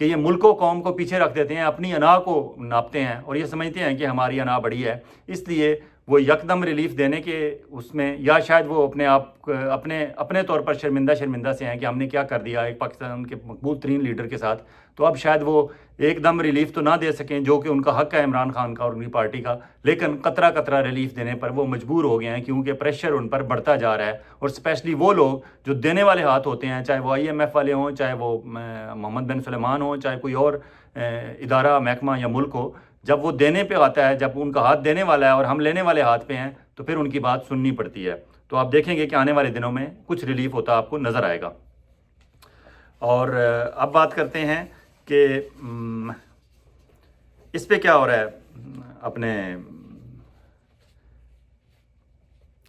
کہ یہ ملک و قوم کو پیچھے رکھ دیتے ہیں، اپنی انا کو ناپتے ہیں اور یہ سمجھتے ہیں کہ ہماری انا بڑی ہے، اس لیے وہ یکدم ریلیف دینے کے اس میں، یا شاید وہ اپنے آپ اپنے طور پر شرمندہ سے ہیں کہ ہم نے کیا کر دیا ایک پاکستان کے مقبول ترین لیڈر کے ساتھ، تو اب شاید وہ ایک دم ریلیف تو نہ دے سکیں، جو کہ ان کا حق ہے عمران خان کا اور ان کی پارٹی کا، لیکن قطرہ ریلیف دینے پر وہ مجبور ہو گئے ہیں، کیونکہ پریشر ان پر بڑھتا جا رہا ہے، اور اسپیشلی وہ لوگ جو دینے والے ہاتھ ہوتے ہیں، چاہے وہ IMF والے ہوں، چاہے وہ محمد بن سلیمان ہوں، چاہے کوئی اور ادارہ، محکمہ یا ملک ہو، جب وہ دینے پہ آتا ہے، جب ان کا ہاتھ دینے والا ہے اور ہم لینے والے ہاتھ پہ ہیں، تو پھر ان کی بات سننی پڑتی ہے۔ تو آپ دیکھیں گے کہ آنے والے دنوں میں کچھ ریلیف ہوتا آپ کو نظر آئے گا۔ اور اب بات کرتے ہیں کہ اس پہ کیا ہو رہا ہے، اپنے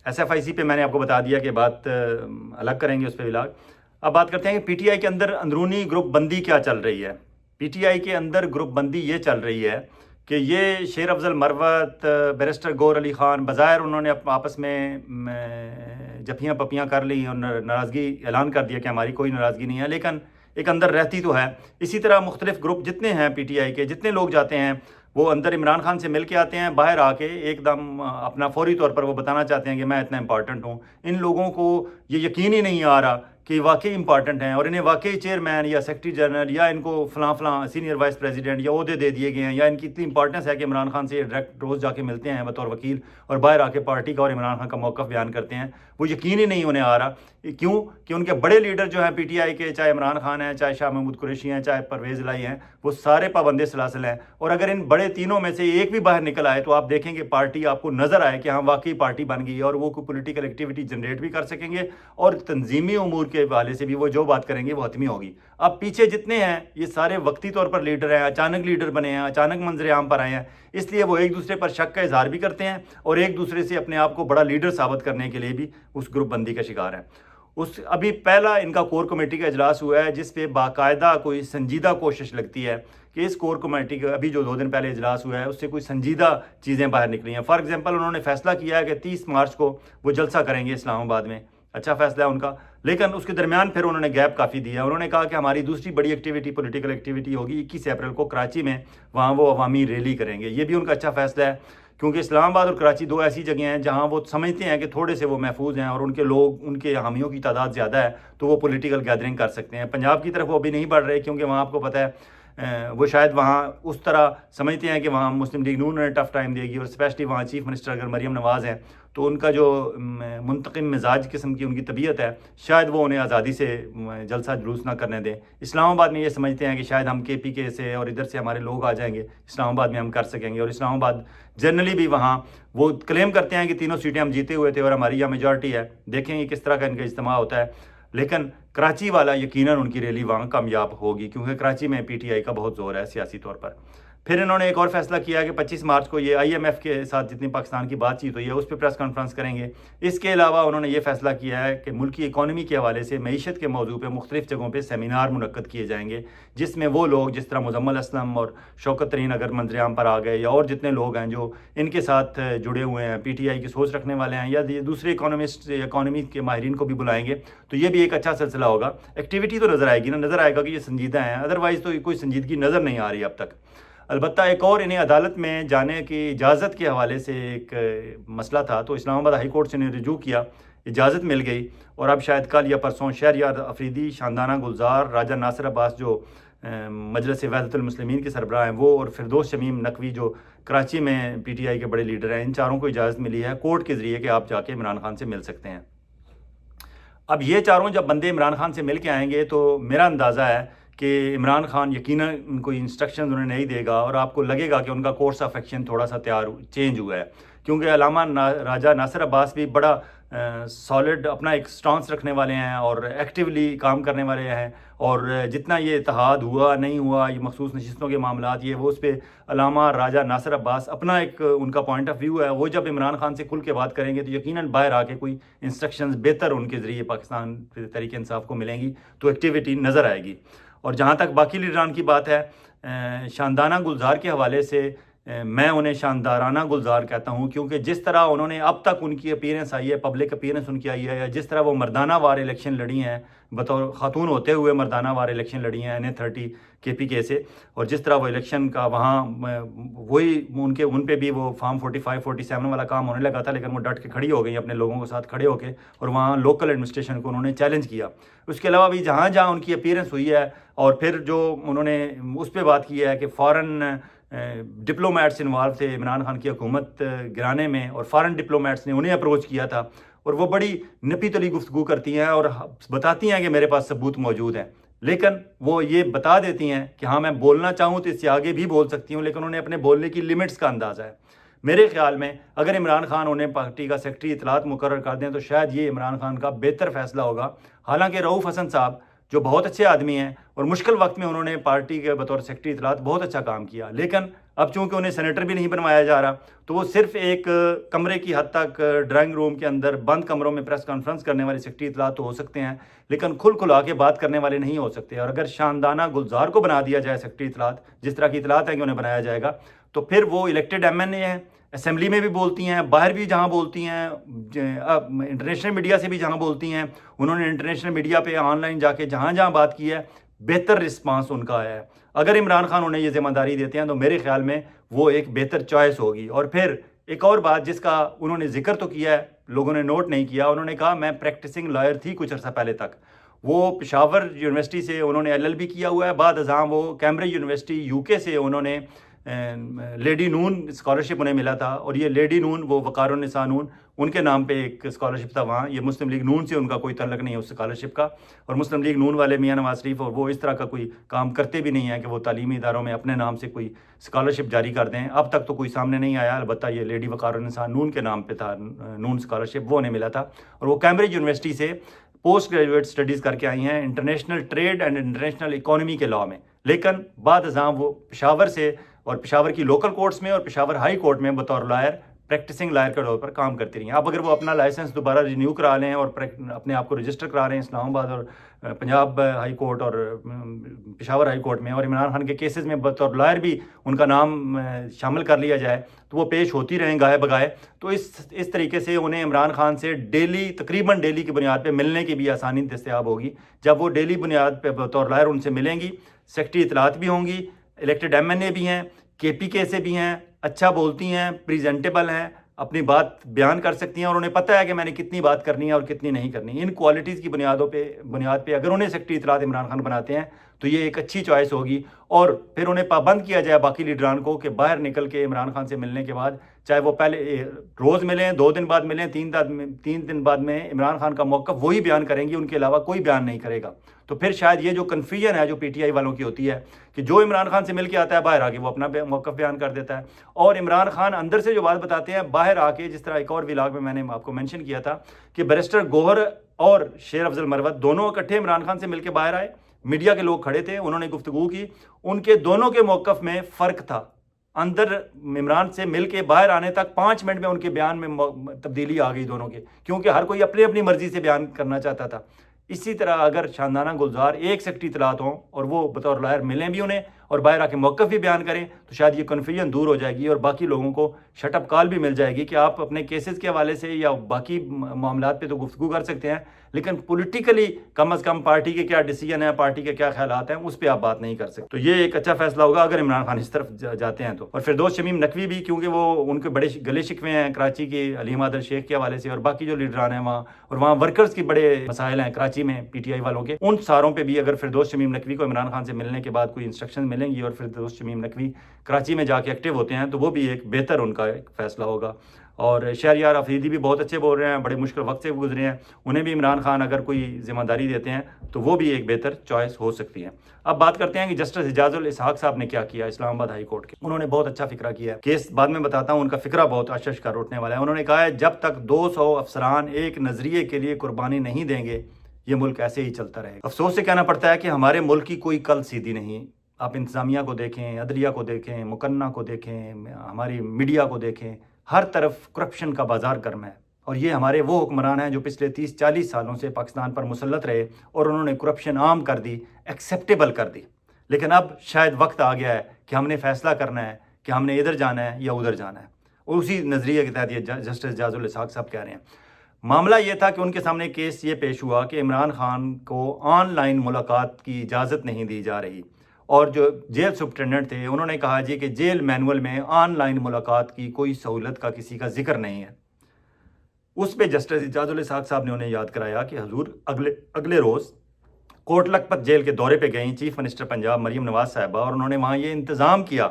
SFIC پہ میں نے آپ کو بتا دیا کہ بات الگ کریں گے اس پہ ولاگ۔ اب بات کرتے ہیں کہ PTI کے اندر اندرونی گروپ بندی کیا چل رہی ہے۔ PTI کے اندر گروپ بندی یہ چل رہی ہے کہ یہ شیر افضل مروت، بیرسٹر گور علی خان، بظاہر انہوں نے آپس میں جفیاں پپیاں کر لی اور ناراضگی اعلان کر دیا کہ ہماری کوئی ناراضگی نہیں ہے، لیکن ایک اندر رہتی تو ہے۔ اسی طرح مختلف گروپ جتنے ہیں PTI کے، جتنے لوگ جاتے ہیں وہ اندر عمران خان سے مل کے آتے ہیں، باہر آ کے ایک دم اپنا فوری طور پر وہ بتانا چاہتے ہیں کہ میں اتنا امپارٹنٹ ہوں۔ ان لوگوں کو یہ یقین ہی نہیں آ رہا کہ واقعی امپارٹنٹ ہیں، اور انہیں واقعی چیئرمین یا سیکرٹری جنرل یا ان کو فلاں سینئر وائس پریزیڈنٹ یا عہدے دے دیے گئے ہیں، یا ان کی اتنی امپارٹنس ہے کہ عمران خان سے ڈائریکٹ روز جا کے ملتے ہیں بطور وکیل، اور باہر آ کے پارٹی کا اور عمران خان کا موقف بیان کرتے ہیں۔ وہ یقین ہی نہیں انہیں آ رہا، کیوں کہ ان کے بڑے لیڈر جو ہیں PTI کے، چاہے عمران خان ہیں، چاہے شاہ محمود قریشی ہیں، چاہے پرویز الہی ہیں، وہ سارے پابند سلاسل ہیں، اور اگر ان بڑے تینوں میں سے ایک بھی باہر نکل آئے تو آپ دیکھیں گے پارٹی آپ کو نظر آئے کہ ہاں واقعی پارٹی بن گئی ہے، اور وہ کوئی پولیٹیکل ایکٹیویٹی جنریٹ بھی کر سکیں گے، اور تنظیمی امور کے حوالے سے بھی وہ جو بات کریں گے وہ حتمی ہوگی۔ اب پیچھے جتنے ہیں یہ سارے وقتی طور پر لیڈر ہیں، اچانک لیڈر بنے ہیں، اچانک منظر عام پر آئے ہیں، اس لیے وہ ایک دوسرے پر شک کا اظہار بھی کرتے ہیں، اور ایک دوسرے سے اپنے آپ کو بڑا لیڈر ثابت کرنے کے لیے بھی اس گروپ بندی کا شکار ہیں۔ ابھی پہلا ان کا کور کمیٹی کا اجلاس ہوا ہے، جس پہ باقاعدہ کوئی سنجیدہ کوشش لگتی ہے کہ اس کور کمیٹی کا ابھی جو 2 دن پہلے اجلاس ہوا ہے اس سے کوئی سنجیدہ چیزیں باہر نکلی ہیں۔ فار ایگزامپل انہوں نے فیصلہ کیا ہے کہ 30 مارچ کو وہ جلسہ کریں گے اسلام آباد میں، اچھا فیصلہ ہے ان کا، لیکن اس کے درمیان پھر انہوں نے گیپ کافی دیا۔ انہوں نے کہا کہ ہماری دوسری بڑی ایکٹیویٹی پولیٹیکل ایکٹیویٹی ہوگی 21 اپریل کو کراچی میں، وہاں وہ عوامی ریلی کریں گے۔ یہ بھی ان کا اچھا فیصلہ ہے، کیونکہ اسلام آباد اور کراچی 2 ایسی جگہیں ہیں جہاں وہ سمجھتے ہیں کہ تھوڑے سے وہ محفوظ ہیں، اور ان کے لوگ، ان کے حامیوں کی تعداد زیادہ ہے، تو وہ پولیٹیکل گیدرنگ کر سکتے ہیں۔ پنجاب کی طرف وہ ابھی نہیں بڑھ رہے، کیونکہ وہاں آپ کو پتہ ہے وہ شاید وہاں اس طرح سمجھتے ہیں کہ وہاں مسلم لیگ نون انہیں ٹف ٹائم دے گی، اور اسپیشلی وہاں چیف منسٹر اگر مریم نواز ہیں تو ان کا جو منتقم مزاج قسم کی ان کی طبیعت ہے، شاید وہ انہیں آزادی سے جلسہ جلوس نہ کرنے دیں۔ اسلام آباد میں یہ سمجھتے ہیں کہ شاید ہم KPK سے اور ادھر سے ہمارے لوگ آ جائیں گے، اسلام آباد میں ہم کر سکیں گے، اور اسلام آباد جنرلی بھی وہاں وہ کلیم کرتے ہیں کہ تینوں سیٹیں ہم جیتے ہوئے تھے اور ہماری یہ میجورٹی ہے۔ دیکھیں گے کس طرح کا ان کا اجتماع ہوتا ہے، لیکن کراچی والا یقیناً ان کی ریلی وہاں کامیاب ہوگی، کیونکہ کراچی میں PTI کا بہت زور ہے سیاسی طور پر۔ پھر انہوں نے ایک اور فیصلہ کیا کہ 25 مارچ کو یہ IMF کے ساتھ جتنی پاکستان کی بات چیت ہوئی ہے اس پہ پریس کانفرنس کریں گے۔ اس کے علاوہ انہوں نے یہ فیصلہ کیا ہے کہ ملکی اکانومی کے حوالے سے معیشت کے موضوع پہ مختلف جگہوں پہ سیمینار منعقد کیے جائیں گے، جس میں وہ لوگ جس طرح مزمل اسلم اور شوکت ترین اگر منظر عام پر آ گئے، یا اور جتنے لوگ ہیں جو ان کے ساتھ جڑے ہوئے ہیں، PTI کی سوچ رکھنے والے ہیں، یا دوسرے اکانومی کے ماہرین کو بھی بلائیں گے، تو یہ بھی ایک اچھا سلسلہ ہوگا۔ ایکٹیویٹی تو نظر آئے گی نا، نظر آئے گا کہ یہ سنجیدہ ہیں، ادروائز تو کوئی سنجیدگی نظر نہیں آ رہی اب تک۔ البتہ ایک اور انہیں عدالت میں جانے کی اجازت کے حوالے سے ایک مسئلہ تھا، تو اسلام آباد ہائی کورٹ سے انہیں رجوع کیا، اجازت مل گئی، اور اب شاید کل یا پرسوں شہریار افریدی، شاندانہ گلزار، راجہ ناصر عباس جو مجلس وحدت المسلمین کے سربراہ ہیں وہ، اور فردوس شمیم نقوی جو کراچی میں PTI کے بڑے لیڈر ہیں، ان چاروں کو اجازت ملی ہے کورٹ کے ذریعے کہ آپ جا کے عمران خان سے مل سکتے ہیں۔ اب یہ چاروں جب بندے عمران خان سے مل کے آئیں گے تو میرا اندازہ ہے کہ عمران خان یقیناً ان کو انسٹرکشنز انہیں نہیں دے گا، اور آپ کو لگے گا کہ ان کا کورس آف ایکشن تھوڑا سا چینج ہوا ہے، کیونکہ علامہ راجہ ناصر عباس بھی بڑا سالڈ اپنا ایک سٹانس رکھنے والے ہیں اور ایکٹیولی کام کرنے والے ہیں، اور جتنا یہ اتحاد ہوا نہیں ہوا، یہ مخصوص نشستوں کے معاملات، یہ وہ اس پہ علامہ راجہ ناصر عباس اپنا ایک ان کا پوائنٹ آف ویو ہے، وہ جب عمران خان سے کھل کے بات کریں گے تو یقیناً باہر آ کے کوئی انسٹرکشنز بہتر ان کے ذریعے پاکستان تحریک انصاف کو ملیں گی، تو ایکٹیویٹی نظر آئے گی۔ اور جہاں تک باقی لیڈران کی بات ہے، شاندانہ گلزار کے حوالے سے میں انہیں شاندارانہ گلزار کہتا ہوں، کیونکہ جس طرح انہوں نے اب تک ان کی اپیرنس آئی ہے، پبلک اپیرنس ان کی آئی ہے، یا جس طرح وہ مردانہ وار الیکشن لڑی ہیں، بطور خاتون ہوتے ہوئے مردانہ وار الیکشن لڑی ہیں NA30 KPK سے، اور جس طرح وہ الیکشن کا وہاں وہی ان پہ بھی وہ فارم 45 47 والا کام ہونے لگا تھا، لیکن وہ ڈٹ کے کھڑی ہو گئی اپنے لوگوں کے ساتھ کھڑے ہو کے، اور وہاں لوکل ایڈمنسٹریشن کو انہوں نے چیلنج کیا۔ اس کے علاوہ بھی جہاں جہاں ان کی اپیرنس ہوئی ہے، اور پھر جو انہوں نے اس پہ بات کی ہے کہ فارن ڈپلومیٹس انوالو تھے عمران خان کی حکومت گرانے میں، اور فارن ڈپلومیٹس نے انہیں اپروچ کیا تھا، اور وہ بڑی نپی تلی گفتگو کرتی ہیں اور بتاتی ہیں کہ میرے پاس ثبوت موجود ہیں، لیکن وہ یہ بتا دیتی ہیں کہ ہاں میں بولنا چاہوں تو اس سے آگے بھی بول سکتی ہوں، لیکن انہیں اپنے بولنے کی لمٹس کا اندازہ ہے۔ میرے خیال میں اگر عمران خان انہیں پارٹی کا سیکرٹری اطلاعات مقرر کر دیں تو شاید یہ عمران خان کا بہتر فیصلہ ہوگا۔ حالانکہ رؤوف حسن صاحب جو بہت اچھے آدمی ہیں، اور مشکل وقت میں انہوں نے پارٹی کے بطور سیکرٹری اطلاعات بہت اچھا کام کیا، لیکن اب چونکہ انہیں سینیٹر بھی نہیں بنوایا جا رہا، تو وہ صرف ایک کمرے کی حد تک ڈرائنگ روم کے اندر بند کمروں میں پریس کانفرنس کرنے والے سیکرٹری اطلاعات تو ہو سکتے ہیں، لیکن کھلا کے بات کرنے والے نہیں ہو سکتے۔ اور اگر شاندانہ گلزار کو بنا دیا جائے سیکرٹری اطلاعات، جس طرح کی اطلاعات ہیں کہ انہیں بنایا جائے گا، تو پھر وہ الیکٹڈ MNA ہیں، اسمبلی میں بھی بولتی ہیں، باہر بھی جہاں بولتی ہیں، انٹرنیشنل میڈیا سے بھی جہاں بولتی ہیں، انہوں نے انٹرنیشنل میڈیا پہ آن لائن جا کے جہاں جہاں بات کی ہے، بہتر رسپانس ان کا آیا ہے۔ اگر عمران خان انہیں یہ ذمہ داری دیتے ہیں تو میرے خیال میں وہ ایک بہتر چوائس ہوگی۔ اور پھر ایک اور بات جس کا انہوں نے ذکر تو کیا ہے، لوگوں نے نوٹ نہیں کیا، انہوں نے کہا میں پریکٹسنگ لائر تھی کچھ عرصہ پہلے تک۔ وہ پشاور یونیورسٹی سے انہوں نے LLB کیا ہوا ہے، بعد ازاں وہ کیمبرج یونیورسٹی UK سے انہوں نے لیڈی نون اسکالرشپ انہیں ملا تھا، اور یہ لیڈی نون وہ وقار النساء نون ان کے نام پہ ایک اسکالرشپ تھا وہاں، یہ مسلم لیگ نون سے ان کا کوئی تعلق نہیں ہے اس اسکالرشپ کا، اور مسلم لیگ نون والے میاں نواز شریف اور وہ اس طرح کا کوئی کام کرتے بھی نہیں ہیں کہ وہ تعلیمی اداروں میں اپنے نام سے کوئی اسکالرشپ جاری کر دیں۔ اب تک تو کوئی سامنے نہیں آیا، البتہ یہ لیڈی وقار النساء نون کے نام پہ تھا نون اسکالرشپ، وہ انہیں ملا تھا، اور وہ کیمبرج یونیورسٹی سے پوسٹ گریجویٹ اسٹڈیز کر کے آئی ہیں international trade and international economy کے لاء میں، لیکن بعد ازاں وہ پشاور سے اور پشاور کی لوکل کورٹس میں اور پشاور ہائی کورٹ میں بطور لائر پریکٹسنگ لائر کے طور پر کام کرتی رہی ہیں۔ اب اگر وہ اپنا لائسنس دوبارہ رینیو کرا لیں اور اپنے آپ کو رجسٹر کرا رہے ہیں اسلام آباد اور پنجاب ہائی کورٹ اور پشاور ہائی کورٹ میں، اور عمران خان کے کیسز میں بطور لائر بھی ان کا نام شامل کر لیا جائے تو وہ پیش ہوتی رہیں گاہے بگائے، تو اس طریقے سے انہیں عمران خان سے تقریباً ڈیلی کی بنیاد پہ ملنے کی بھی آسانی دستیاب ہوگی۔ جب وہ ڈیلی بنیاد پہ بطور لائر ان سے ملیں گی، سیکرٹری اطلاعات بھی ہوں گی، الیکٹڈ MNA بھی ہیں، KPK سے بھی ہیں، اچھا بولتی ہیں، پریزنٹیبل ہیں، اپنی بات بیان کر سکتی ہیں، اور انہیں پتہ ہے کہ میں نے کتنی بات کرنی ہے اور کتنی نہیں کرنی۔ ان کوالٹیز کی بنیاد پہ اگر انہیں سیکرٹری اطلاعات عمران خان بناتے ہیں تو یہ ایک اچھی چوائس ہوگی، اور پھر انہیں پابند کیا جائے باقی لیڈران کو کہ باہر نکل کے عمران خان سے ملنے کے بعد، چاہے وہ پہلے روز ملیں، 2 دن بعد ملیں، 3 دن بعد میں عمران خان کا موقف وہی بیان کریں گی، ان کے علاوہ کوئی بیان نہیں کرے گا۔ تو پھر شاید یہ جو کنفیوژن ہے جو PTI والوں کی ہوتی ہے کہ جو عمران خان سے مل کے آتا ہے باہر آ کے وہ اپنا موقف بیان کر دیتا ہے، اور عمران خان اندر سے جو بات بتاتے ہیں باہر آ کے، جس طرح ایک اور ولاگ میں نے آپ کو مینشن کیا تھا کہ بیرسٹر گوہر اور شیر افضل مروت دونوں اکٹھے عمران خان سے مل کے باہر آئے، میڈیا کے لوگ کھڑے تھے، انہوں نے گفتگو کی، ان کے دونوں کے موقف میں فرق تھا۔ اندر عمران سے مل کے باہر آنے تک 5 منٹ میں ان کے بیان میں تبدیلی آ گئی دونوں کے، کیونکہ ہر کوئی اپنی اپنی مرضی سے بیان کرنا چاہتا تھا۔ اسی طرح اگر شاندانہ گلزار ایک سیکرٹری اطلاعات ہوں اور وہ بطور لائر ملیں بھی انہیں اور باہر آ کے موقف بھی بیان کریں تو شاید یہ کنفیوژن دور ہو جائے گی، اور باقی لوگوں کو شٹ اپ کال بھی مل جائے گی کہ آپ اپنے کیسز کے حوالے سے یا باقی معاملات پہ تو گفتگو کر سکتے ہیں، لیکن پولیٹیکلی کم از کم پارٹی کے کیا ڈیسیجن ہیں، پارٹی کے کیا خیالات ہیں، اس پہ آپ بات نہیں کر سکتے۔ تو یہ ایک اچھا فیصلہ ہوگا اگر عمران خان اس طرف جاتے ہیں تو۔ اور فردوس شمیم نقوی بھی، کیونکہ وہ ان کے بڑے گلے شکوے ہیں کراچی کے علیم عادل شیخ کے حوالے سے اور باقی جو لیڈران ہیں وہاں، اور وہاں ورکرز کی بڑے مسائل ہیں کراچی میں PTI والوں کے، ان ساروں پہ بھی اگر فردوس شمیم نقوی کو عمران خان سے ملنے کے بعد کوئی انسٹرکشن ملیں گی اور فردوس شمیم نقوی کراچی میں جا کے ایکٹیو ہوتے ہیں تو وہ بھی ایک بہتر ان کا ایک فیصلہ ہوگا۔ اور شہریار افریدی بھی بہت اچھے بول رہے ہیں، بڑے مشکل وقت سے گزرے ہیں، انہیں بھی عمران خان اگر کوئی ذمہ داری دیتے ہیں تو وہ بھی ایک بہتر چوائس ہو سکتی ہے۔ اب بات کرتے ہیں کہ جسٹس اعجاز الاسحاق صاحب نے کیا کیا اسلام آباد ہائی کورٹ کے۔ انہوں نے بہت اچھا فکرہ کیا ہے، کیس بعد میں بتاتا ہوں، ان کا فکرہ بہت اشش کر اٹھنے والا ہے۔ انہوں نے کہا ہے جب تک 200 افسران ایک نظریے کے لیے قربانی نہیں دیں گے یہ ملک ایسے ہی چلتا رہے گا۔ افسوس سے کہنا پڑتا ہے کہ ہمارے ملک کی کوئی کل سیدھی نہیں۔ آپ انتظامیہ کو دیکھیں، عدلیہ کو دیکھیں، مقننہ کو دیکھیں، ہماری میڈیا کو دیکھیں، ہر طرف کرپشن کا بازار گرم ہے، اور یہ ہمارے وہ حکمران ہیں جو پچھلے 30-40 سالوں سے پاکستان پر مسلط رہے اور انہوں نے کرپشن عام کر دی، ایکسیپٹیبل کر دی۔ لیکن اب شاید وقت آ گیا ہے کہ ہم نے فیصلہ کرنا ہے کہ ہم نے ادھر جانا ہے یا ادھر جانا ہے، اور اسی نظریے کے تحت یہ جسٹس اعجاز الاسحاق صاحب کہہ رہے ہیں۔ معاملہ یہ تھا کہ ان کے سامنے کیس یہ پیش ہوا کہ عمران خان کو آن لائن ملاقات کی اجازت نہیں دی جا رہی، اور جو جیل سپرنٹنڈنٹ تھے انہوں نے کہا جی کہ جیل مینول میں آن لائن ملاقات کی کوئی سہولت کا کسی کا ذکر نہیں ہے۔ اس پہ جسٹس اعجاز الاسحاق صاحب نے انہیں یاد کرایا کہ حضور اگلے روز کوٹ لکھپت جیل کے دورے پہ گئیں چیف منسٹر پنجاب مریم نواز صاحبہ، اور انہوں نے وہاں یہ انتظام کیا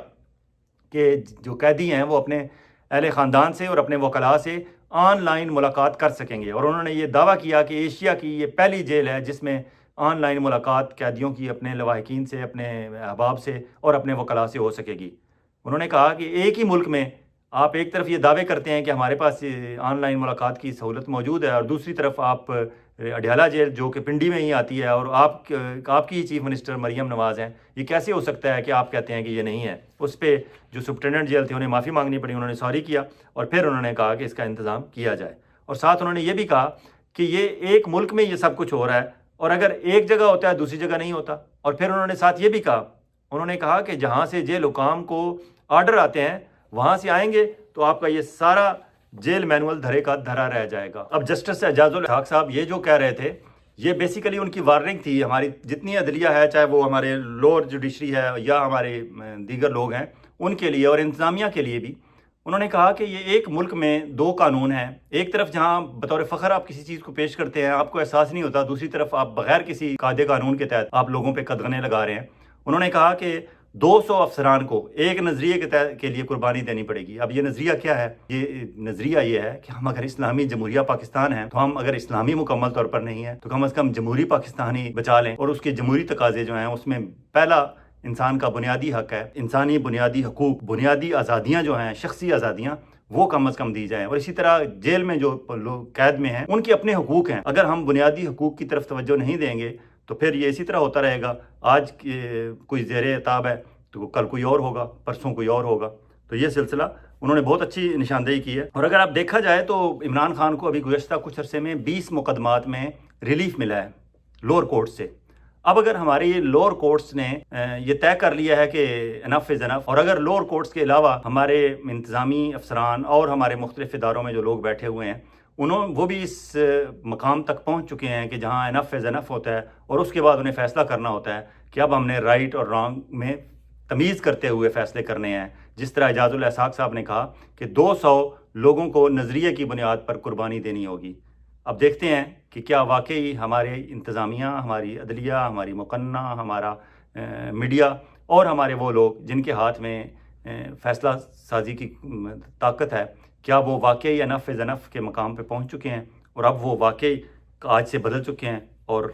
کہ جو قیدی ہیں وہ اپنے اہل خاندان سے اور اپنے وکلاء سے آن لائن ملاقات کر سکیں گے، اور انہوں نے یہ دعویٰ کیا کہ ایشیا کی یہ پہلی جیل ہے جس میں آن لائن ملاقات قیدیوں کی اپنے لواحقین سے، اپنے احباب سے اور اپنے وکلاء سے ہو سکے گی۔ انہوں نے کہا کہ ایک ہی ملک میں آپ ایک طرف یہ دعوے کرتے ہیں کہ ہمارے پاس آن لائن ملاقات کی سہولت موجود ہے، اور دوسری طرف آپ اڈیالہ جیل جو کہ پنڈی میں ہی آتی ہے اور آپ کی ہی چیف منسٹر مریم نواز ہیں، یہ کیسے ہو سکتا ہے کہ آپ کہتے ہیں کہ یہ نہیں ہے؟ اس پہ جو سپرنٹنڈنٹ جیل تھے انہیں معافی مانگنی پڑی، انہوں نے سوری کیا، اور پھر انہوں نے کہا کہ اس کا انتظام کیا جائے، اور ساتھ انہوں نے یہ بھی کہا کہ یہ ایک ملک میں یہ سب کچھ ہو رہا ہے، اور اگر ایک جگہ ہوتا ہے دوسری جگہ نہیں ہوتا۔ اور پھر انہوں نے ساتھ یہ بھی کہا، انہوں نے کہا کہ جہاں سے جیل حکام کو آرڈر آتے ہیں وہاں سے آئیں گے تو آپ کا یہ سارا جیل مینول دھرے کا دھرا رہ جائے گا۔ اب جسٹس اعجاز الاسحاق صاحب یہ جو کہہ رہے تھے یہ بیسیکلی ان کی وارننگ تھی ہماری جتنی عدلیہ ہے، چاہے وہ ہمارے لوور جوڈیشری ہے یا ہمارے دیگر لوگ ہیں، ان کے لیے اور انتظامیہ کے لیے بھی۔ انہوں نے کہا کہ یہ ایک ملک میں دو قانون ہیں، ایک طرف جہاں بطور فخر آپ کسی چیز کو پیش کرتے ہیں آپ کو احساس نہیں ہوتا، دوسری طرف آپ بغیر کسی قاعدے قانون کے تحت آپ لوگوں پہ قدغنیں لگا رہے ہیں۔ انہوں نے کہا کہ 200 افسران کو ایک نظریے کے لیے قربانی دینی پڑے گی۔ اب یہ نظریہ کیا ہے؟ یہ نظریہ یہ ہے کہ ہم اگر اسلامی جمہوریہ پاکستان ہیں تو ہم اگر اسلامی مکمل طور پر نہیں ہیں تو کم از کم جمہوری پاکستان ہی بچا لیں، اور اس کے جمہوری تقاضے جو ہیں اس میں پہلا انسان کا بنیادی حق ہے، انسانی بنیادی حقوق، بنیادی آزادیاں جو ہیں، شخصی آزادیاں، وہ کم از کم دی جائیں، اور اسی طرح جیل میں جو لوگ قید میں ہیں ان کے اپنے حقوق ہیں، اگر ہم بنیادی حقوق کی طرف توجہ نہیں دیں گے تو پھر یہ اسی طرح ہوتا رہے گا، آج کوئی زیر عتاب ہے تو کل کوئی اور ہوگا، پرسوں کوئی اور ہوگا۔ تو یہ سلسلہ انہوں نے بہت اچھی نشاندہی کی ہے، اور اگر آپ دیکھا جائے تو عمران خان کو ابھی گزشتہ کچھ عرصے میں 20 مقدمات میں ریلیف ملا ہے لوور کورٹ سے۔ اب اگر ہماری لوور کورٹس نے یہ طے کر لیا ہے کہ انف از انف، اور اگر لوور کورٹس کے علاوہ ہمارے انتظامی افسران اور ہمارے مختلف اداروں میں جو لوگ بیٹھے ہوئے ہیں وہ بھی اس مقام تک پہنچ چکے ہیں کہ جہاں انف از انف ہوتا ہے، اور اس کے بعد انہیں فیصلہ کرنا ہوتا ہے کہ اب ہم نے رائٹ اور رانگ میں تمیز کرتے ہوئے فیصلے کرنے ہیں، جس طرح اعجاز الاسحاق صاحب نے کہا کہ 200 لوگوں کو نظریے کی بنیاد پر قربانی دینی ہوگی۔ اب دیکھتے ہیں کہ کیا واقعی ہمارے انتظامیہ، ہماری عدلیہ، ہماری مقننہ، ہمارا میڈیا اور ہمارے وہ لوگ جن کے ہاتھ میں فیصلہ سازی کی طاقت ہے، کیا وہ واقعی انف از انف کے مقام پہ پہنچ چکے ہیں، اور اب وہ واقعی آج سے بدل چکے ہیں اور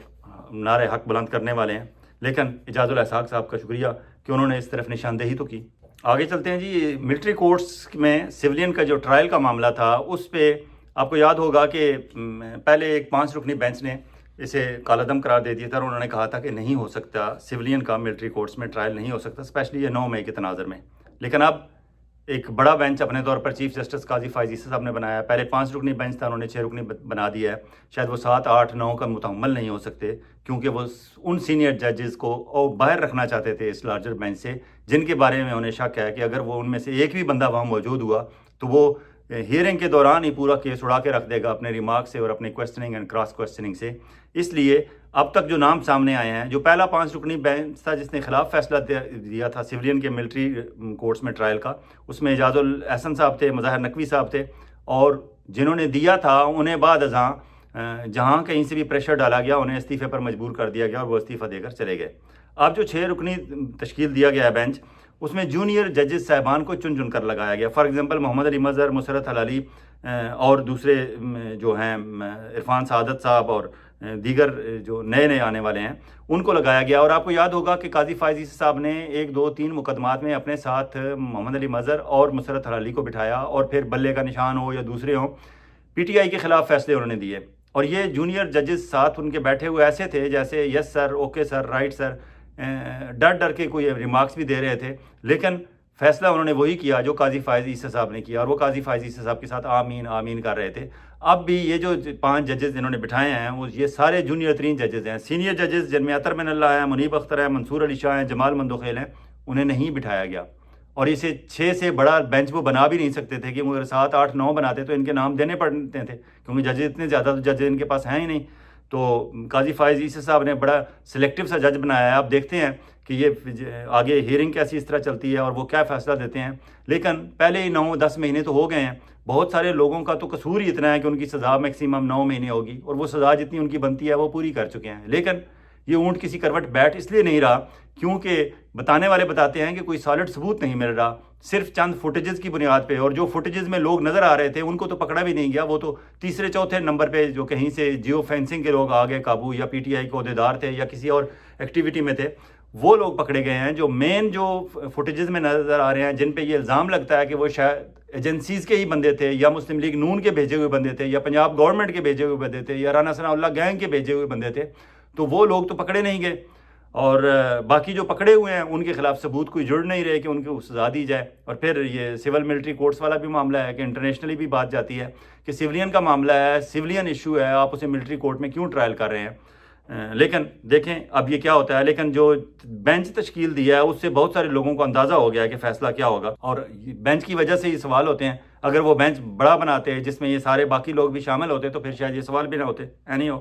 نعرے حق بلند کرنے والے ہیں۔ لیکن اعجاز الاسحاق صاحب کا شکریہ کہ انہوں نے اس طرف نشاندہی تو کی۔ آگے چلتے ہیں جی، ملٹری کورٹس میں سویلین کا جو ٹرائل کا معاملہ تھا اس پہ آپ کو یاد ہوگا کہ پہلے ایک 5 رکنی بینچ نے اسے کالعدم قرار دے دیا تھا، اور انہوں نے کہا تھا کہ نہیں ہو سکتا، سویلین کا ملٹری کورٹس میں ٹرائل نہیں ہو سکتا، اسپیشلی یہ 9 مئی کے تناظر میں۔ لیکن اب ایک بڑا بینچ اپنے طور پر چیف جسٹس قاضی فائز عیسی صاحب نے بنایا۔ پہلے 5 رکنی بینچ تھا، انہوں نے 6 رکنی بنا دیا ہے۔ شاید وہ 7، 8، 9 کا متحمل نہیں ہو سکتے، کیونکہ وہ ان سینئر ججز کو باہر رکھنا چاہتے تھے اس لارجر بینچ سے، جن کے بارے میں انہیں شک ہے کہ اگر وہ ان میں سے ایک بھی بندہ وہاں موجود ہوا تو وہ ہیئرنگ کے دوران ہی پورا کیس اڑا کے رکھ دے گا اپنے ریمارک سے اور اپنے کویسچننگ اینڈ کراس کویسچننگ سے۔ اس لیے اب تک جو نام سامنے آئے ہیں، جو پہلا 5 رکنی بینچ تھا جس نے خلاف فیصلہ دیا تھا سویلین کے ملٹری کورٹس میں ٹرائل کا، اس میں اعجاز الاحسن صاحب تھے، مظاہر نقوی صاحب تھے، اور جنہوں نے دیا تھا انہیں بعد ازاں جہاں کہیں سے بھی پریشر ڈالا گیا انہیں استعفے پر مجبور کر دیا گیا اور وہ استعفیٰ دے کر چلے گئے۔ اب جو 6 رکنی تشکیل دیا گیا ہے بینچ، اس میں جونیئر ججز صاحبان کو چن کر لگایا گیا۔ فار ایگزامپل محمد علی مظہر، مسرت حلالی اور دوسرے جو ہیں عرفان سعادت صاحب اور دیگر جو نئے آنے والے ہیں ان کو لگایا گیا۔ اور آپ کو یاد ہوگا کہ قاضی فائز عیسی صاحب نے 1، 2، 3 مقدمات میں اپنے ساتھ محمد علی مظہر اور مسرت حلالی کو بٹھایا، اور پھر بلے کا نشان ہو یا دوسرے ہوں، پی ٹی آئی کے خلاف فیصلے انہوں نے دیے، اور یہ جونیئر ججز ساتھ ان کے بیٹھے ہوئے ایسے تھے جیسے یس سر، اوکے سر، رائٹ سر، ڈر کے کوئی ریمارکس بھی دے رہے تھے، لیکن فیصلہ انہوں نے وہی کیا جو قاضی فائز عیسی صاحب نے کیا، اور وہ قاضی فائز عیسی صاحب کے ساتھ آمین آمین کر رہے تھے۔ اب بھی یہ جو 5 ججز انہوں نے بٹھائے ہیں وہ یہ سارے جونیئر ترین ججز ہیں۔ سینئر ججز جن میں عطر من اللہ ہے، منیب اختر ہے، منصور علی شاہ ہیں، جمال مندوخیل ہیں، انہیں نہیں بٹھایا گیا، اور اسے 6 سے بڑا بینچ وہ بنا بھی نہیں سکتے تھے کہ وہ اگر 7 8 9 بناتے تو ان کے نام دینے پڑتے تھے، کیونکہ ججز اتنے زیادہ تو جج ان کے پاس ہیں ہی نہیں. تو قاضی فائز عیسی صاحب نے بڑا سلیکٹیو سا جج بنایا ہے. آپ دیکھتے ہیں کہ یہ آگے ہیئرنگ کیسی اس طرح چلتی ہے اور وہ کیا فیصلہ دیتے ہیں. لیکن پہلے ہی 9-10 مہینے تو ہو گئے ہیں. بہت سارے لوگوں کا تو قصور ہی اتنا ہے کہ ان کی سزا میکسیمم 9 مہینے ہوگی، اور وہ سزا جتنی ان کی بنتی ہے وہ پوری کر چکے ہیں. لیکن یہ اونٹ کسی کروٹ بیٹھ اس لیے نہیں رہا کیونکہ بتانے والے بتاتے ہیں کہ کوئی سالڈ ثبوت نہیں مل رہا، صرف چند فوٹیجز کی بنیاد پہ. اور جو فوٹیجز میں لوگ نظر آ رہے تھے ان کو تو پکڑا بھی نہیں گیا. وہ تو تیسرے چوتھے نمبر پہ جو کہیں سے جیو فینسنگ کے لوگ آ گئے قابو، یا پی ٹی آئی کے عہدیدار تھے یا کسی اور ایکٹیویٹی میں تھے، وہ لوگ پکڑے گئے ہیں. جو مین جو فوٹیجز میں نظر آ رہے ہیں، جن پہ یہ الزام لگتا ہے کہ وہ شاید ایجنسیز کے ہی بندے تھے، یا مسلم لیگ نون کے بھیجے ہوئے بندے تھے، یا پنجاب گورنمنٹ کے بھیجے ہوئے بندے تھے، یا رانا ثناء اللہ گینگ کے بھیجے ہوئے بندے تھے، تو وہ لوگ تو پکڑے نہیں گئے. اور باقی جو پکڑے ہوئے ہیں ان کے خلاف ثبوت کوئی جڑ نہیں رہے کہ ان کو سزا دی جائے. اور پھر یہ سول ملٹری کورٹس والا بھی معاملہ ہے کہ انٹرنیشنلی بھی بات جاتی ہے کہ سولین کا معاملہ ہے، سولین ایشو ہے، آپ اسے ملٹری کورٹ میں کیوں ٹرائل کر رہے ہیں. لیکن دیکھیں اب یہ کیا ہوتا ہے. لیکن جو بینچ تشکیل دیا ہے اس سے بہت سارے لوگوں کو اندازہ ہو گیا ہے کہ فیصلہ کیا ہوگا، اور بینچ کی وجہ سے یہ سوال ہوتے ہیں. اگر وہ بینچ بڑا بناتے جس میں یہ سارے باقی لوگ بھی شامل ہوتے تو پھر شاید یہ سوال بھی نہ ہوتے. اینی ہو،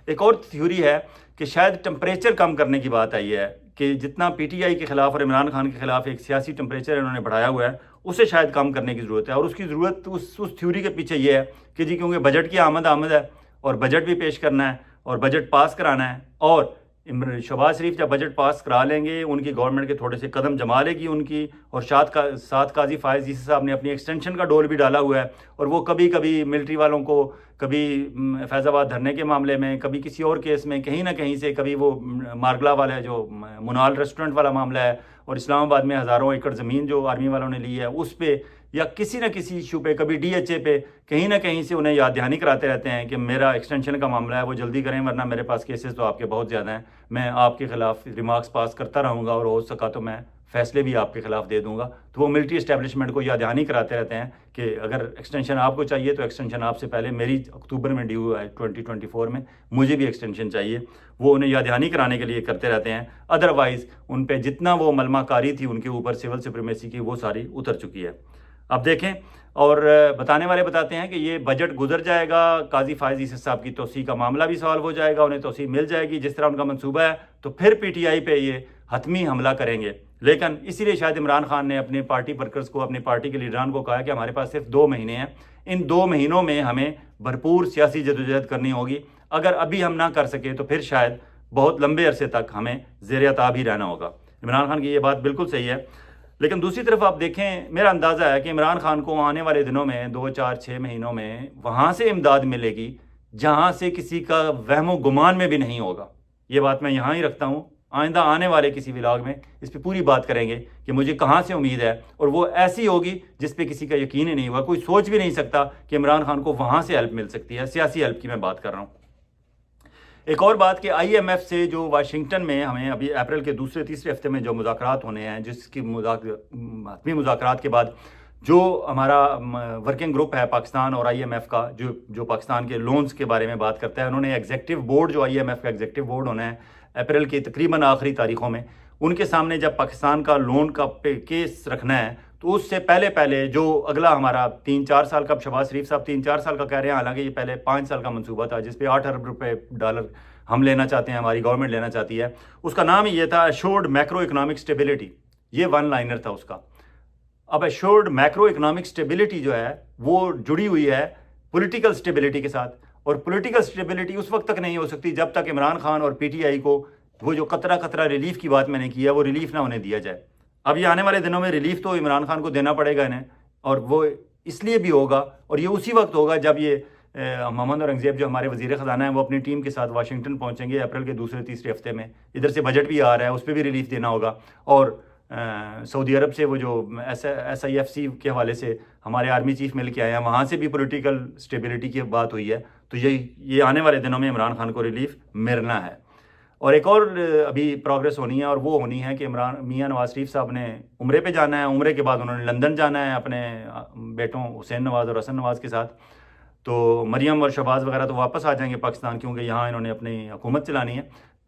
ایک اور تھیوری ہے کہ شاید ٹمپریچر کم کرنے کی بات آئی ہے، کہ جتنا پی ٹی آئی کے خلاف اور عمران خان کے خلاف ایک سیاسی ٹمپریچر انہوں نے بڑھایا ہوا ہے، اسے شاید کم کرنے کی ضرورت ہے. اور اس کی ضرورت اس تھیوری کے پیچھے یہ ہے کہ جی کیونکہ بجٹ کی آمد ہے اور بجٹ بھی پیش کرنا ہے اور بجٹ پاس کرانا ہے، اور شہباز شریف جب بجٹ پاس کرا لیں گے ان کی گورنمنٹ کے تھوڑے سے قدم جما لے گی ان کی. اور ساتھ قاضی فائز عیسی صاحب نے اپنی ایکسٹینشن کا ڈول بھی ڈالا ہوا ہے، اور وہ کبھی کبھی ملٹری والوں کو، کبھی فیض آباد دھرنے کے معاملے میں، کبھی کسی اور کیس میں، کہیں نہ کہیں سے، کبھی وہ مارگلا والا جو منال ریسٹورنٹ والا معاملہ ہے، اور اسلام آباد میں ہزاروں ایکڑ زمین جو آرمی والوں نے لی ہے اس پہ، یا کسی نہ کسی ایشو پہ، کبھی ڈی ایچ اے پہ، کہیں نہ کہیں سے انہیں یاد دہانی کراتے رہتے ہیں کہ میرا ایکسٹینشن کا معاملہ ہے وہ جلدی کریں ورنہ میرے پاس کیسز تو آپ کے بہت زیادہ ہیں، میں آپ کے خلاف ریمارکس پاس کرتا رہوں گا اور ہو سکا تو میں فیصلے بھی آپ کے خلاف دے دوں گا. تو وہ ملٹری اسٹیبلشمنٹ کو یاد دہانی کراتے رہتے ہیں کہ اگر ایکسٹینشن آپ کو چاہیے تو ایکسٹینشن آپ سے پہلے، میری اکتوبر میں ڈیو ہے 2024 میں، مجھے بھی ایکسٹینشن چاہیے. وہ انہیں یاد دہانی کرانے کے لیے کرتے رہتے ہیں. ادروائز ان پہ جتنا وہ ملمہ کاری تھی ان کے اوپر سول سپریمیسی کی، وہ ساری اتر چکی ہے. اب دیکھیں، اور بتانے والے بتاتے ہیں کہ یہ بجٹ گزر جائے گا، قاضی فائز عیسی صاحب کی توسیع کا معاملہ بھی سالو ہو جائے گا، انہیں توسیع مل جائے گی جس طرح ان کا منصوبہ ہے، تو پھر پی ٹی آئی پہ یہ حتمی حملہ کریں گے. لیکن اسی لیے شاید عمران خان نے اپنے پارٹی ورکرز کو، اپنی پارٹی کے لیڈران کو کہا کہ ہمارے پاس صرف 2 مہینے ہیں، ان 2 مہینوں میں ہمیں بھرپور سیاسی جدوجہد کرنی ہوگی. اگر ابھی ہم نہ کر سکے تو پھر شاید بہت لمبے عرصے تک ہمیں زیر عتاب ہی رہنا ہوگا. عمران خان کی یہ بات بالکل صحیح ہے. لیکن دوسری طرف آپ دیکھیں، میرا اندازہ ہے کہ عمران خان کو آنے والے دنوں میں 2 4 6 مہینوں میں وہاں سے امداد ملے گی جہاں سے کسی کا وہم و گمان میں بھی نہیں ہوگا. یہ بات میں یہاں ہی رکھتا ہوں. آئندہ آنے والے کسی ولاگ میں اس پہ پوری بات کریں گے کہ مجھے کہاں سے امید ہے، اور وہ ایسی ہوگی جس پہ کسی کا یقین ہی نہیں ہوا. کوئی سوچ بھی نہیں سکتا کہ عمران خان کو وہاں سے ہیلپ مل سکتی ہے. سیاسی ہیلپ کی میں بات کر رہا ہوں. ایک اور بات کہ آئی ایم ایف سے جو واشنگٹن میں ہمیں ابھی اپریل کے دوسرے تیسرے ہفتے میں جو مذاکرات ہونے ہیں، جس کی حتمی مذاکرات کے بعد جو ہمارا ورکنگ گروپ ہے پاکستان اور آئی ایم ایف کا، جو پاکستان کے لونز کے بارے میں بات کرتا ہے، انہوں نے ایگزیکٹو بورڈ، جو آئی ایم ایف کا ایگزیکٹو بورڈ ہونا ہے اپریل کی تقریباً آخری تاریخوں میں، ان کے سامنے جب پاکستان کا لون کا کیس رکھنا ہے تو اس سے پہلے جو اگلا ہمارا 3-4 سال کا، شہباز شریف صاحب 3-4 سال کا کہہ رہے ہیں، حالانکہ یہ پہلے 5 سال کا منصوبہ تھا جس پہ 8 ارب ڈالر ہم لینا چاہتے ہیں، ہماری گورنمنٹ لینا چاہتی ہے. اس کا نام ہی یہ تھا ایشورڈ میکرو اکنامک اسٹیبلٹی. یہ 1 لائنر تھا اس کا. اب ایشورڈ میکرو اکنامک اسٹیبلٹی جو ہے وہ جڑی ہوئی ہے پولیٹیکل اسٹیبلٹی کے ساتھ، اور پولیٹیکل اسٹیبلٹی اس وقت تک نہیں ہو سکتی جب تک عمران خان اور پی ٹی آئی کو وہ جو قطرہ ریلیف کی بات میں نے کی ہے، وہ ریلیف نہ انہیں دیا جائے. اب یہ آنے والے دنوں میں ریلیف تو عمران خان کو دینا پڑے گا انہیں، اور وہ اس لیے بھی ہوگا، اور یہ اسی وقت ہوگا جب یہ محمد اورنگزیب جو ہمارے وزیر خزانہ ہیں وہ اپنی ٹیم کے ساتھ واشنگٹن پہنچیں گے اپریل کے دوسرے تیسرے ہفتے میں. ادھر سے بجٹ بھی آ رہا ہے، اس پہ بھی ریلیف دینا ہوگا. اور سعودی عرب سے وہ جو ایس آئی ایف سی کے حوالے سے ہمارے آرمی چیف مل کے آئے ہیں، وہاں سے بھی پولیٹیکل اسٹیبلٹی کی بات ہوئی ہے. تو یہ آنے والے دنوں میں عمران خان کو ریلیف ملنا ہے. اور ایک اور ابھی پروگرس ہونی ہے، اور وہ ہونی ہے کہ میاں نواز شریف صاحب نے عمرے پہ جانا ہے. عمرے کے بعد انہوں نے لندن جانا ہے اپنے بیٹوں حسین نواز اور حسن نواز کے ساتھ. تو مریم اور شہباز وغیرہ تو واپس آ جائیں گے پاکستان، کیونکہ یہاں انہوں نے اپنی حکومت چلانی ہے.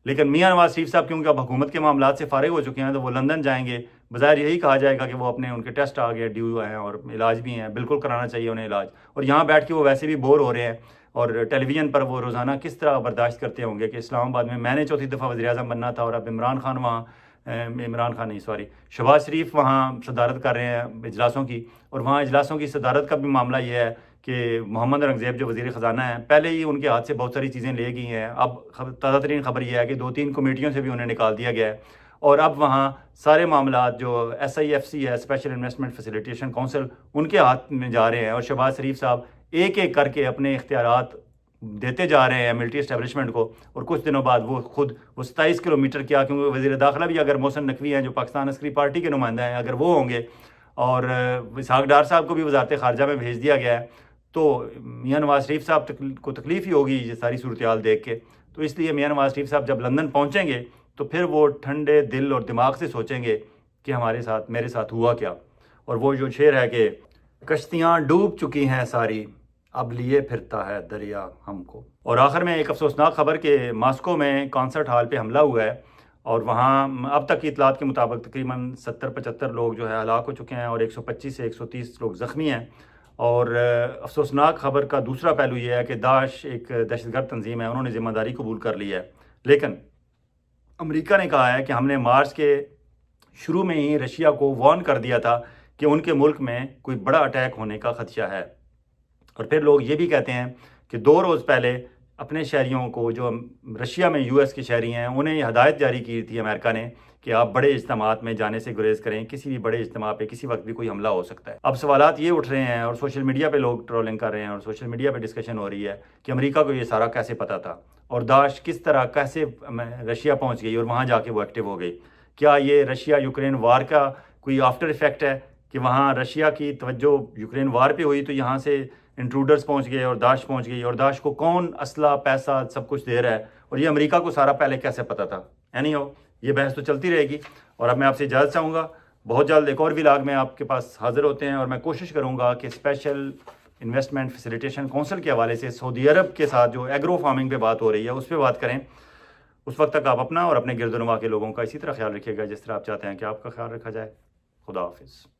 لیکن میاں نواز شریف صاحب کیونکہ اب حکومت کے معاملات سے فارغ ہو چکے ہیں تو وہ لندن جائیں گے بظاہر یہی کہا جائے گا کہ وہ ان کے ٹیسٹ آ گئے ڈیو ہیں اور علاج بھی ہیں، بالکل کرانا چاہیے انہیں علاج، اور یہاں بیٹھ کے وہ ویسے بھی بور ہو رہے ہیں، اور ٹیلی ویژن پر وہ روزانہ کس طرح برداشت کرتے ہوں گے کہ اسلام آباد میں نے چوتھی دفعہ وزیر اعظم بننا تھا، اور اب شہباز شریف وہاں صدارت کر رہے ہیں اجلاسوں کی، اور وہاں اجلاسوں کی صدارت کا بھی معاملہ یہ ہے کہ محمد اورنگزیب جو وزیر خزانہ ہیں پہلے ہی ان کے ہاتھ سے بہت ساری چیزیں لے گئی ہیں، اب تازہ ترین خبر یہ ہے کہ 2-3 کمیٹیوں سے بھی انہیں نکال دیا گیا ہے، اور اب وہاں سارے معاملات جو SIFC ہے، اسپیشل انویسٹمنٹ فیسیلیٹیشن کونسل، ان کے ہاتھ میں جا رہے ہیں، اور شہباز شریف صاحب ایک ایک کر کے اپنے اختیارات دیتے جا رہے ہیں ملٹری اسٹیبلشمنٹ کو، اور کچھ دنوں بعد وہ 27 کلومیٹر کیا، کیونکہ وزیر داخلہ بھی اگر محسن نقوی ہیں جو پاکستان عسکری پارٹی کے نمائندہ ہیں، اگر وہ ہوں گے، اور اسحاق ڈار صاحب کو بھی وزارت خارجہ میں بھیج دیا گیا ہے، تو میاں نواز شریف صاحب کو تکلیف ہی ہوگی یہ ساری صورتحال دیکھ کے، تو اس لیے میاں نواز شریف صاحب جب لندن پہنچیں گے تو پھر وہ ٹھنڈے دل اور دماغ سے سوچیں گے کہ میرے ساتھ ہوا کیا، اور وہ جو شعر ہے کہ کشتیاں ڈوب چکی ہیں ساری، اب لیے پھرتا ہے دریا ہم کو۔ اور آخر میں ایک افسوسناک خبر کہ ماسکو میں کانسرٹ ہال پہ حملہ ہوا ہے، اور وہاں اب تک کی اطلاعات کے مطابق تقریباً 70-75 لوگ جو ہے ہلاک ہو چکے ہیں، اور 125 سے 130 لوگ زخمی ہیں، اور افسوسناک خبر کا دوسرا پہلو یہ ہے کہ داعش ایک دہشت گرد تنظیم ہے، انہوں نے ذمہ داری قبول کر لی ہے، لیکن امریکہ نے کہا ہے کہ ہم نے مارچ کے شروع میں ہی رشیا کو وارن کر دیا تھا کہ ان کے ملک میں کوئی بڑا اٹیک ہونے کا خدشہ ہے، اور پھر لوگ یہ بھی کہتے ہیں کہ 2 روز پہلے اپنے شہریوں کو جو رشیا میں US کے شہری ہیں انہیں یہ ہدایت جاری کی تھی امریکہ نے کہ آپ بڑے اجتماعات میں جانے سے گریز کریں، کسی بھی بڑے اجتماع پہ کسی وقت بھی کوئی حملہ ہو سکتا ہے۔ اب سوالات یہ اٹھ رہے ہیں، اور سوشل میڈیا پہ لوگ ٹرولنگ کر رہے ہیں، اور سوشل میڈیا پہ ڈسکشن ہو رہی ہے کہ امریکہ کو یہ سارا کیسے پتہ تھا، اور داعش کس طرح کیسے رشیا پہنچ گئی اور وہاں جا کے وہ ایکٹیو ہو گئی۔ کیا یہ رشیا یوکرین وار کا کوئی آفٹر ایفیکٹ ہے کہ وہاں رشیا کی توجہ یوکرین وار پہ ہوئی تو یہاں سے انٹروڈرز پہنچ گئے اور داعش پہنچ گئی، اور داعش کو کون اسلحہ پیسہ سب کچھ دے رہا ہے، اور یہ امریکہ کو سارا پہلے کیسے پتہ تھا؟ یہ بحث تو چلتی رہے گی، اور اب میں آپ سے اجازت چاہوں گا، بہت جلد ایک اور ولاگ میں آپ کے پاس حاضر ہوتے ہیں، اور میں کوشش کروں گا کہ اسپیشل انویسٹمنٹ فیسیلیٹیشن کونسل کے حوالے سے سعودی عرب کے ساتھ جو ایگرو فارمنگ پہ بات ہو رہی ہے اس پہ بات کریں۔ اس وقت تک آپ اپنا اور اپنے گرد و نواح کے لوگوں کا اسی طرح خیال رکھیے گا جس طرح آپ چاہتے ہیں کہ آپ کا خیال رکھا جائے۔ خدا حافظ۔